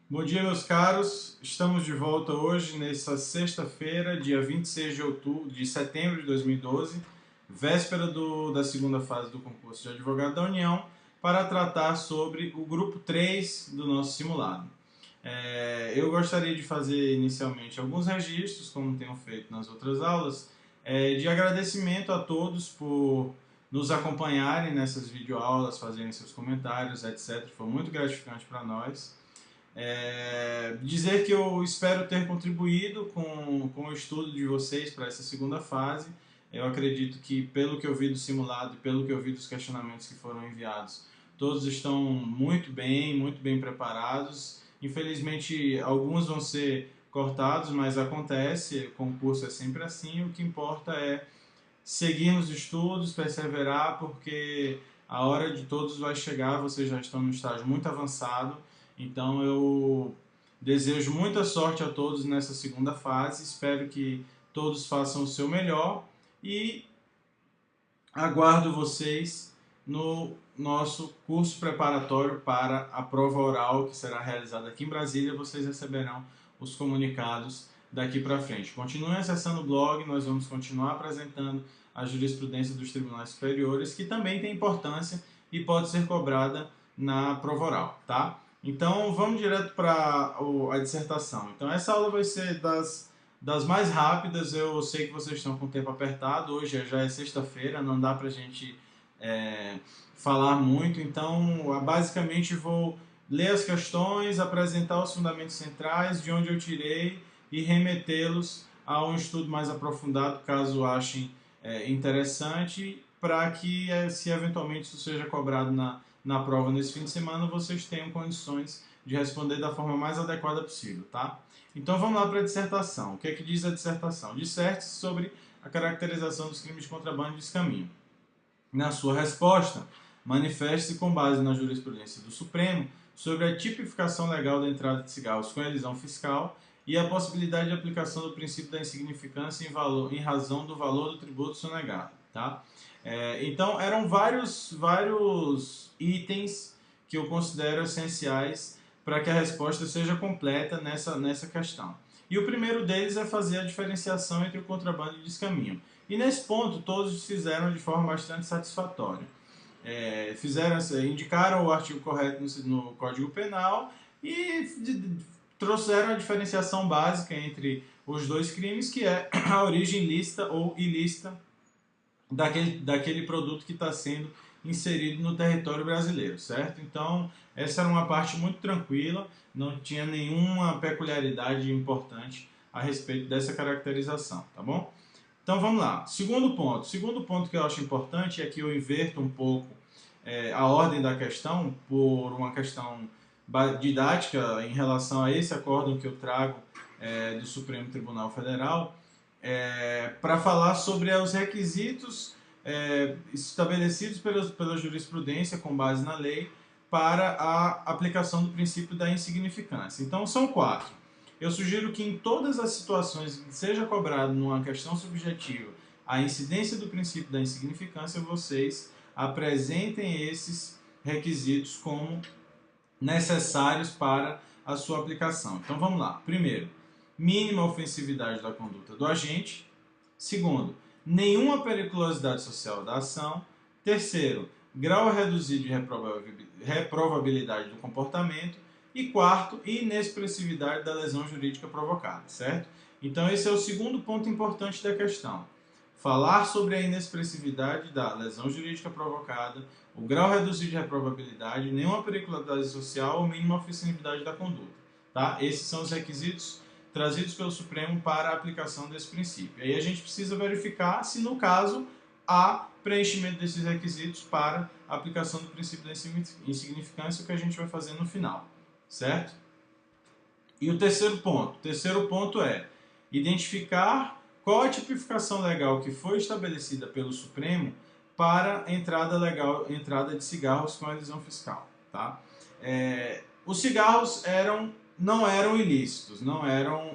Bom dia, meus caros. Estamos de volta hoje, nessa sexta-feira, dia 26 de setembro de 2012, véspera da segunda fase do concurso de advogado da União, para tratar sobre o grupo 3 do nosso simulado. Eu gostaria de fazer inicialmente alguns registros, como tenho feito nas outras aulas, de agradecimento a todos por nos acompanharem nessas videoaulas, fazerem seus comentários, etc. Foi muito gratificante para nós. Dizer que eu espero ter contribuído com o estudo de vocês para essa segunda fase. Eu acredito que, pelo que eu vi do simulado e pelo que eu vi dos questionamentos que foram enviados, todos estão muito bem preparados. Infelizmente, alguns vão ser cortados, mas acontece, concurso é sempre assim. O que importa é seguir nos estudos, perseverar, porque a hora de todos vai chegar, vocês já estão no estágio muito avançado, então eu desejo muita sorte a todos nessa segunda fase, espero que todos façam o seu melhor e aguardo vocês no nosso curso preparatório para a prova oral que será realizada aqui em Brasília. Vocês receberão os comunicados daqui para frente. Continuem acessando o blog, nós vamos continuar apresentando a jurisprudência dos tribunais superiores, que também tem importância e pode ser cobrada na prova oral, tá? Então vamos direto para a dissertação. Então essa aula vai ser das mais rápidas. Eu sei que vocês estão com o tempo apertado, hoje já é sexta-feira, não dá pra gente falar muito, então basicamente vou ler as questões, apresentar os fundamentos centrais, de onde eu tirei e remetê-los a um estudo mais aprofundado, caso achem interessante, para que, se eventualmente isso seja cobrado na prova nesse fim de semana, vocês tenham condições de responder da forma mais adequada possível, tá? Então vamos lá para a dissertação. O que é que diz a dissertação? Disserte-se sobre a caracterização dos crimes de contrabando e descaminho. Na sua resposta, manifeste-se com base na jurisprudência do Supremo sobre a tipificação legal da entrada de cigarros com elisão fiscal e a possibilidade de aplicação do princípio da insignificância em razão do valor do tributo sonegado. Tá? Então, eram vários itens que eu considero essenciais para que a resposta seja completa nessa questão. E o primeiro deles é fazer a diferenciação entre o contrabando e o descaminho. E nesse ponto, todos fizeram de forma bastante satisfatória. Indicaram o artigo correto no Código Penal e trouxeram a diferenciação básica entre os dois crimes, que é a origem lícita ou ilícita daquele produto que está sendo inserido no território brasileiro, certo? Então, essa era uma parte muito tranquila, não tinha nenhuma peculiaridade importante a respeito dessa caracterização, tá bom? Então vamos lá. Segundo ponto que eu acho importante é que eu inverto um pouco a ordem da questão por uma questão didática em relação a esse acórdão que eu trago do Supremo Tribunal Federal, para falar sobre os requisitos estabelecidos pela jurisprudência com base na lei para a aplicação do princípio da insignificância. Então são 4. Eu sugiro que em todas as situações que seja cobrado numa questão subjetiva a incidência do princípio da insignificância, vocês apresentem esses requisitos como necessários para a sua aplicação. Então vamos lá. Primeiro, mínima ofensividade da conduta do agente. Segundo, nenhuma periculosidade social da ação. Terceiro, grau reduzido de reprovabilidade do comportamento. E quarto, inexpressividade da lesão jurídica provocada, certo? Então esse é o segundo ponto importante da questão. Falar sobre a inexpressividade da lesão jurídica provocada, o grau reduzido de reprovabilidade, nenhuma periculosidade social ou mínima ofensividade da conduta. Tá? Esses são os requisitos trazidos pelo Supremo para a aplicação desse princípio. Aí a gente precisa verificar se, no caso, há preenchimento desses requisitos para a aplicação do princípio da insignificância, o que a gente vai fazer no final, certo? E o terceiro ponto é identificar qual a tipificação legal que foi estabelecida pelo Supremo para entrada de cigarros com elisão fiscal. Tá? Os cigarros não eram ilícitos, não eram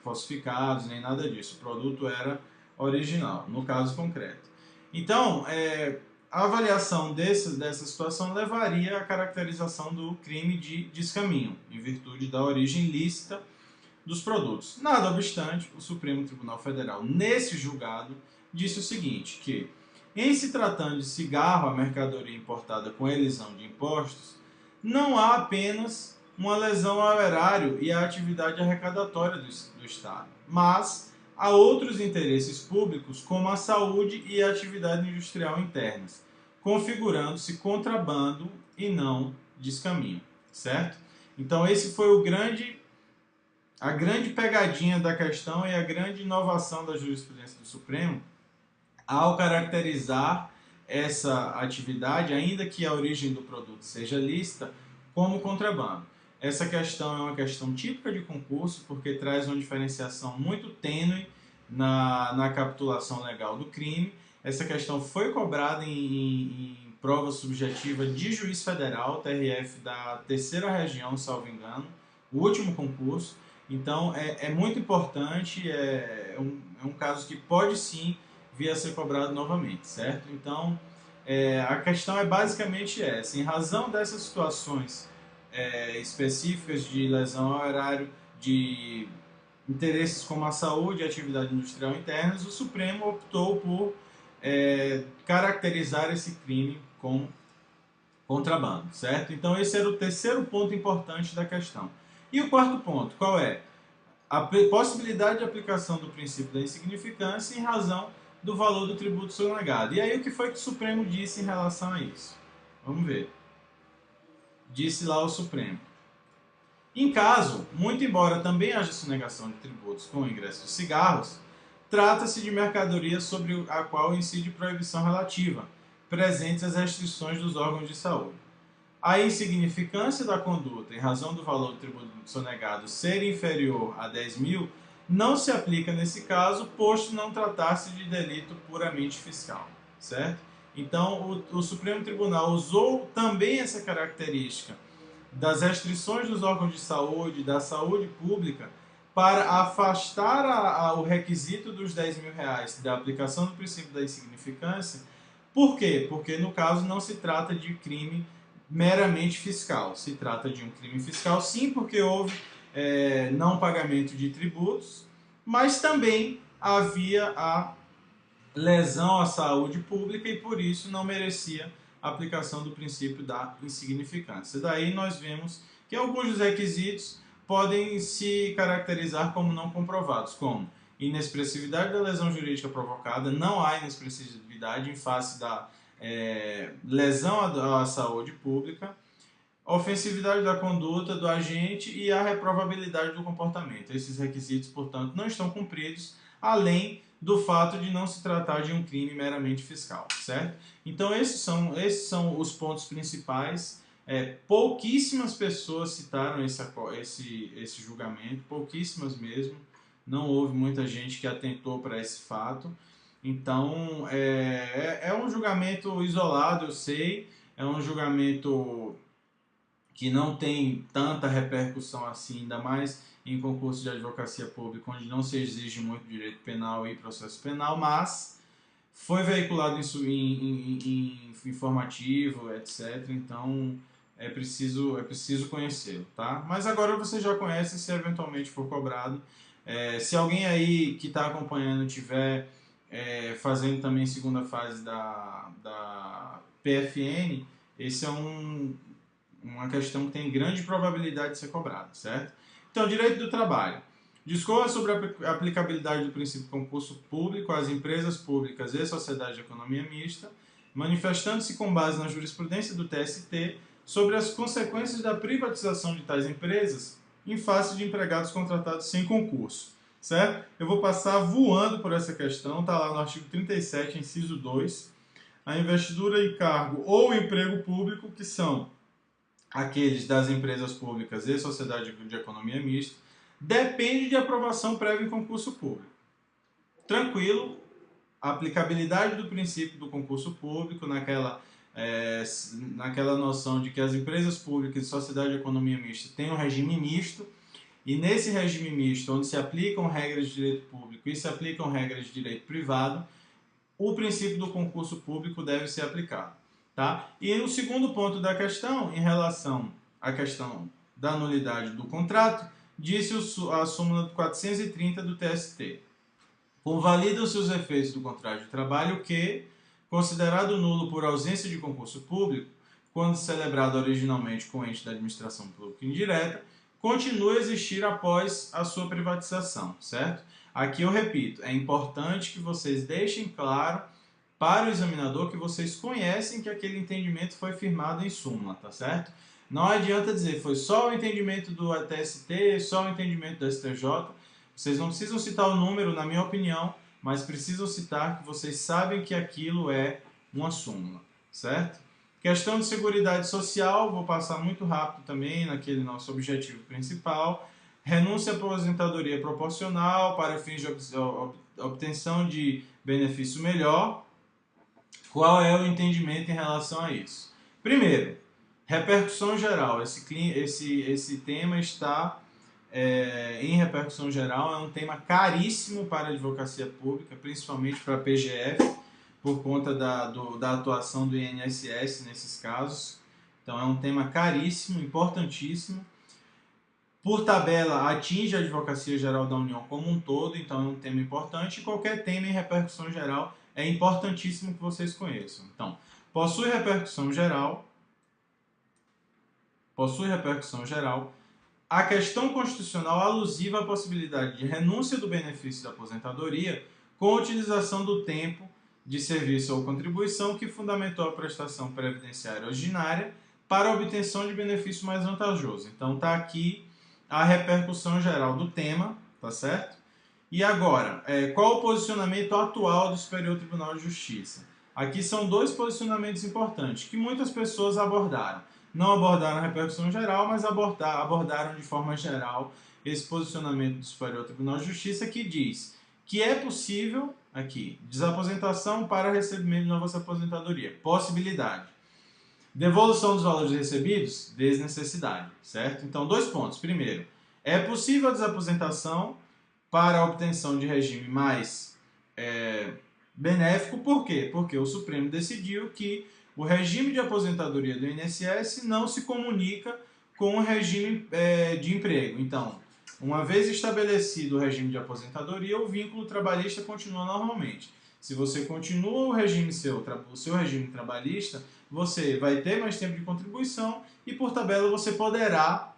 falsificados, nem nada disso. O produto era original, no caso concreto. Então, a avaliação dessa situação levaria à caracterização do crime de descaminho, em virtude da origem lícita dos produtos. Nada obstante, o Supremo Tribunal Federal, nesse julgado, disse o seguinte, que em se tratando de cigarro, a mercadoria importada com elisão de impostos, não há apenas uma lesão ao erário e à atividade arrecadatória do Estado, mas há outros interesses públicos, como a saúde e a atividade industrial internas, configurando-se contrabando e não descaminho, certo? Então esse foi a grande pegadinha da questão e a grande inovação da jurisprudência do Supremo ao caracterizar essa atividade, ainda que a origem do produto seja lícita, como contrabando. Essa questão é uma questão típica de concurso, porque traz uma diferenciação muito tênue na capitulação legal do crime. Essa questão foi cobrada em prova subjetiva de juiz federal, TRF da terceira região, salvo engano, o último concurso. Então é muito importante, é um caso que pode sim vir a ser cobrado novamente, certo? Então a questão é basicamente essa. Em razão dessas situações específicas de lesão ao erário, de interesses como a saúde e a atividade industrial internas, o Supremo optou por caracterizar esse crime como contrabando, certo? Então esse era o terceiro ponto importante da questão. E o quarto ponto, qual é? A possibilidade de aplicação do princípio da insignificância em razão do valor do tributo sonegado. E aí o que foi que o Supremo disse em relação a isso? Vamos ver. Disse lá o Supremo. Em caso, muito embora também haja sonegação de tributos com o ingresso de cigarros, trata-se de mercadoria sobre a qual incide proibição relativa, presentes as restrições dos órgãos de saúde. A insignificância da conduta, em razão do valor do tributo sonegado ser inferior a 10 mil, não se aplica nesse caso, posto não tratar-se de delito puramente fiscal, certo? Então, o Supremo Tribunal usou também essa característica das restrições dos órgãos de saúde, da saúde pública, para afastar o requisito dos 10 mil reais da aplicação do princípio da insignificância. Por quê? Porque, no caso, não se trata de crime meramente fiscal. Se trata de um crime fiscal, sim, porque houve não pagamento de tributos, mas também havia a lesão à saúde pública e, por isso, não merecia a aplicação do princípio da insignificância. Daí nós vemos que alguns dos requisitos podem se caracterizar como não comprovados, como inexpressividade da lesão jurídica provocada, não há inexpressividade em face da lesão à saúde pública, ofensividade da conduta do agente e a reprovabilidade do comportamento. Esses requisitos, portanto, não estão cumpridos, além do fato de não se tratar de um crime meramente fiscal, certo? Então esses são os pontos principais. Pouquíssimas pessoas citaram esse julgamento, pouquíssimas mesmo. Não houve muita gente que atentou para esse fato. Então é um julgamento isolado, eu sei, é um julgamento que não tem tanta repercussão assim, ainda mais em concurso de advocacia pública, onde não se exige muito direito penal e processo penal, mas foi veiculado em informativo, etc. Então é preciso conhecê-lo, tá? Mas agora você já conhece, se eventualmente for cobrado. Se alguém aí que está acompanhando tiver fazendo também segunda fase da PFN, esse é uma questão que tem grande probabilidade de ser cobrada, certo? Então, direito do trabalho. Discorra sobre a aplicabilidade do princípio de concurso público às empresas públicas e sociedades de economia mista, manifestando-se com base na jurisprudência do TST sobre as consequências da privatização de tais empresas em face de empregados contratados sem concurso, certo? Eu vou passar voando por essa questão, está lá no artigo 37, inciso 2, a investidura em cargo ou emprego público, que são aqueles das empresas públicas e sociedade de economia mista, depende de aprovação prévia em concurso público. Tranquilo, a aplicabilidade do princípio do concurso público naquela noção de que as empresas públicas e sociedade de economia mista têm um regime misto, e nesse regime misto, onde se aplicam regras de direito público e se aplicam regras de direito privado, o princípio do concurso público deve ser aplicado. Tá? E o segundo ponto da questão, em relação à questão da nulidade do contrato, disse a súmula 430 do TST. Convalidam-se os efeitos do contrato de trabalho que, considerado nulo por ausência de concurso público, quando celebrado originalmente com ente da administração pública indireta, continua a existir após a sua privatização, certo? Aqui eu repito, é importante que vocês deixem claro para o examinador que vocês conhecem que aquele entendimento foi firmado em súmula, tá certo? Não adianta dizer foi só o entendimento do TST, só o entendimento do STJ. Vocês não precisam citar o número, na minha opinião, mas precisam citar que vocês sabem que aquilo é uma súmula, certo? Questão de seguridade social, vou passar muito rápido também naquele nosso objetivo principal. Renúncia à aposentadoria proporcional para fins de obtenção de benefício melhor. Qual é o entendimento em relação a isso? Primeiro, repercussão geral. Esse tema está em repercussão geral, é um tema caríssimo para a advocacia pública, principalmente para a PGF, por conta da atuação do INSS nesses casos. Então é um tema caríssimo, importantíssimo. Por tabela, atinge a Advocacia Geral da União como um todo, então é um tema importante. E qualquer tema em repercussão geral é importantíssimo que vocês conheçam. Então, possui repercussão geral. A questão constitucional alusiva à possibilidade de renúncia do benefício da aposentadoria com utilização do tempo de serviço ou contribuição que fundamentou a prestação previdenciária ordinária para a obtenção de benefício mais vantajoso. Então está aqui a repercussão geral do tema, tá certo? E agora, qual o posicionamento atual do Superior Tribunal de Justiça? Aqui são dois posicionamentos importantes que muitas pessoas abordaram. Não abordaram a repercussão geral, mas abordaram de forma geral esse posicionamento do Superior Tribunal de Justiça que diz que é possível, aqui, desaposentação para recebimento de nova aposentadoria. Possibilidade. Devolução dos valores recebidos? Desnecessidade, certo? Então, 2 pontos. Primeiro, é possível a desaposentação para a obtenção de regime mais benéfico. Por quê? Porque o Supremo decidiu que o regime de aposentadoria do INSS não se comunica com o regime de emprego. Então, uma vez estabelecido o regime de aposentadoria, o vínculo trabalhista continua normalmente. Se você continua o seu regime trabalhista, você vai ter mais tempo de contribuição e, por tabela, você poderá,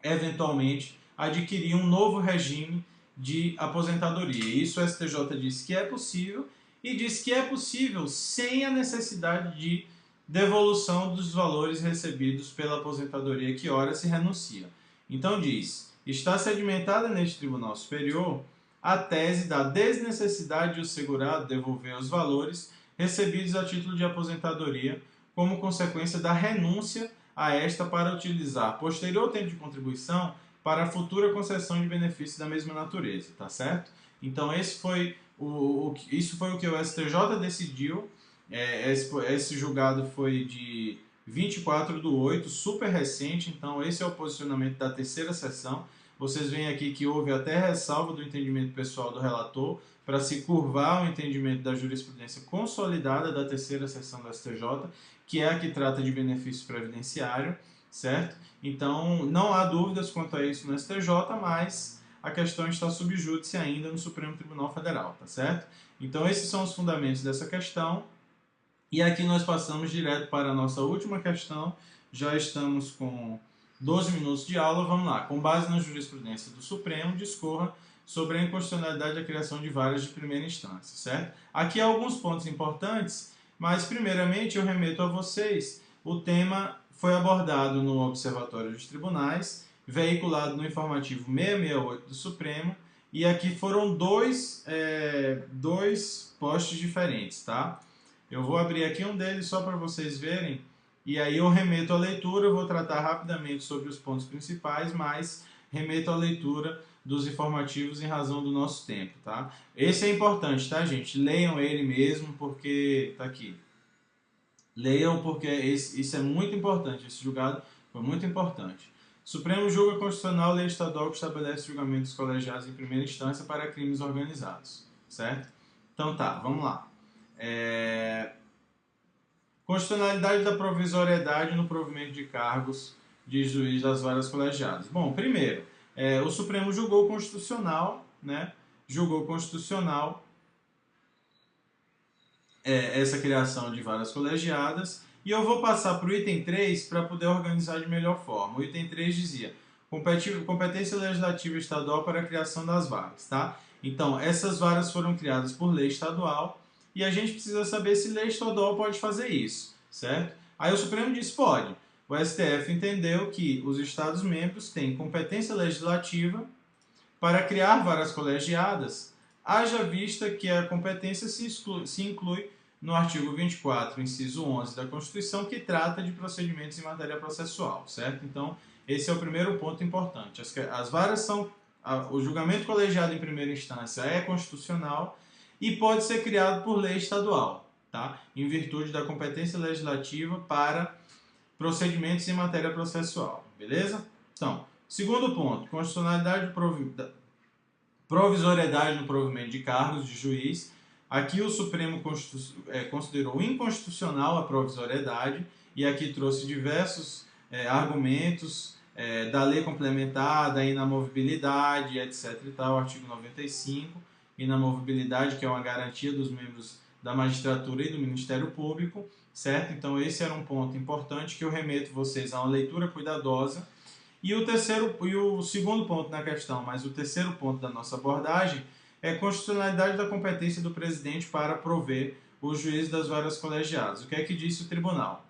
eventualmente, adquirir um novo regime de aposentadoria. Isso o STJ diz que é possível e diz que é possível sem a necessidade de devolução dos valores recebidos pela aposentadoria que ora se renuncia. Então diz, está sedimentada neste Tribunal Superior a tese da desnecessidade de o segurado devolver os valores recebidos a título de aposentadoria como consequência da renúncia a esta para utilizar posterior tempo de contribuição para a futura concessão de benefícios da mesma natureza, tá certo? Então isso foi o que o STJ decidiu. Esse julgado foi de 24/8, super recente, então esse é o posicionamento da terceira sessão. Vocês veem aqui que houve até ressalva do entendimento pessoal do relator para se curvar o entendimento da jurisprudência consolidada da terceira sessão do STJ, que é a que trata de benefício previdenciário, certo? Então, não há dúvidas quanto a isso no STJ, mas a questão está sub júdice ainda no Supremo Tribunal Federal, tá certo? Então, esses são os fundamentos dessa questão. E aqui nós passamos direto para a nossa última questão. Já estamos com 12 minutos de aula. Vamos lá. Com base na jurisprudência do Supremo, discorra sobre a inconstitucionalidade da criação de varas de primeira instância, certo? Aqui há alguns pontos importantes, mas primeiramente eu remeto a vocês. O tema foi abordado no Observatório dos Tribunais, veiculado no informativo 668 do Supremo, e aqui foram dois posts diferentes, tá? Eu vou abrir aqui um deles só para vocês verem, e aí eu remeto à leitura. Eu vou tratar rapidamente sobre os pontos principais, mas remeto à leitura dos informativos em razão do nosso tempo, tá? Esse é importante, tá, gente? Leiam ele mesmo, porque tá aqui. Leiam, porque isso é muito importante. Esse julgado foi muito importante. Supremo julga constitucional lei estadual que estabelece julgamentos colegiados em primeira instância para crimes organizados, certo? Então tá, vamos lá. Constitucionalidade da provisoriedade no provimento de cargos de juiz das varas colegiadas. Bom, primeiro, o Supremo julgou constitucional, né? Julgou constitucional essa criação de varas colegiadas. E eu vou passar para o item 3 para poder organizar de melhor forma. O item 3 dizia competência legislativa estadual para a criação das varas, tá? Então, essas varas foram criadas por lei estadual e a gente precisa saber se lei estadual pode fazer isso, certo? Aí o Supremo disse pode. O STF entendeu que os Estados-membros têm competência legislativa para criar varas colegiadas, haja vista que a competência se inclui no artigo 24, inciso 11 da Constituição, que trata de procedimentos em matéria processual, certo? Então, esse é o primeiro ponto importante. As varas são... O julgamento colegiado em primeira instância é constitucional e pode ser criado por lei estadual, tá? Em virtude da competência legislativa para procedimentos em matéria processual, beleza? Então, segundo ponto, constitucionalidade provisoriedade no provimento de cargos de juiz. Aqui o Supremo considerou inconstitucional a provisoriedade e aqui trouxe diversos argumentos da lei complementar, da inamovibilidade, etc. e tal, artigo 95, inamovibilidade, que é uma garantia dos membros da magistratura e do Ministério Público, certo? Então esse era um ponto importante que eu remeto vocês a uma leitura cuidadosa. E o segundo ponto na questão, mas o terceiro ponto da nossa abordagem é a constitucionalidade da competência do presidente para prover o juiz das varas colegiadas. O que é que disse o tribunal?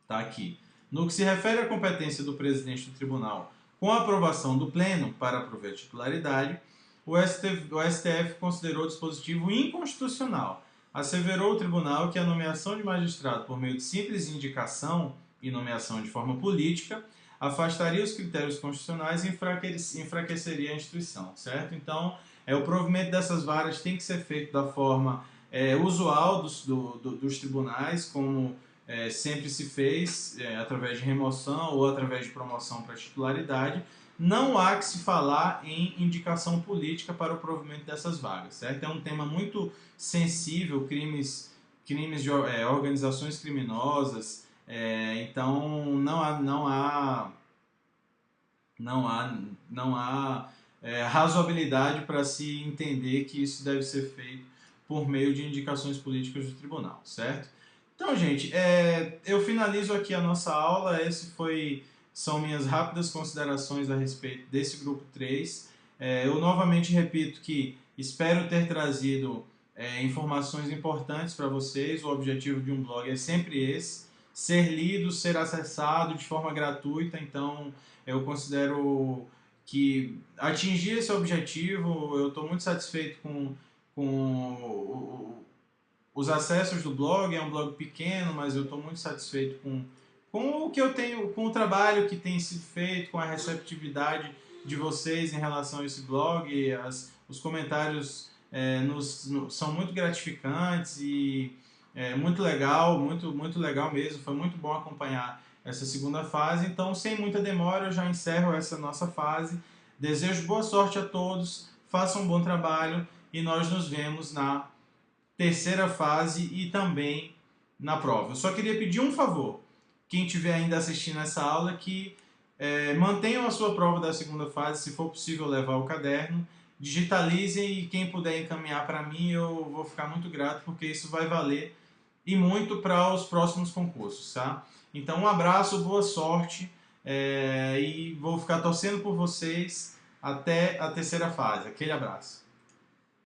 Está aqui. No que se refere à competência do presidente do tribunal com a aprovação do pleno para prover a titularidade, o STF considerou o dispositivo inconstitucional. Asseverou o tribunal que a nomeação de magistrado por meio de simples indicação e nomeação de forma política afastaria os critérios constitucionais e enfraqueceria a instituição, certo? Então, o provimento dessas varas tem que ser feito da forma usual dos tribunais, como sempre se fez, através de remoção ou através de promoção para titularidade. Não há que se falar em indicação política para o provimento dessas vagas, certo? É um tema muito sensível, crimes de organizações criminosas, então não há razoabilidade para se entender que isso deve ser feito por meio de indicações políticas do tribunal, certo? Então, gente, eu finalizo aqui a nossa aula. São minhas rápidas considerações a respeito desse grupo 3. Eu novamente repito que espero ter trazido informações importantes para vocês. O objetivo de um blog é sempre esse: ser lido, ser acessado de forma gratuita. Então, eu considero que atingir esse objetivo. Eu estou muito satisfeito com os acessos do blog. É um blog pequeno, mas eu estou muito satisfeito com o que eu tenho, com o trabalho que tem sido feito, com a receptividade de vocês em relação a esse blog. Os comentários são muito gratificantes e muito legal, muito legal mesmo. Foi muito bom acompanhar essa segunda fase. Então, sem muita demora, eu já encerro essa nossa fase. Desejo boa sorte a todos, façam um bom trabalho e nós nos vemos na terceira fase e também na prova. Eu só queria pedir um favor: quem estiver ainda assistindo essa aula, que mantenham a sua prova da segunda fase, se for possível levar o caderno, digitalizem, e quem puder encaminhar para mim, eu vou ficar muito grato, porque isso vai valer e muito para os próximos concursos, tá? Então, um abraço, boa sorte, e vou ficar torcendo por vocês até a terceira fase. Aquele abraço.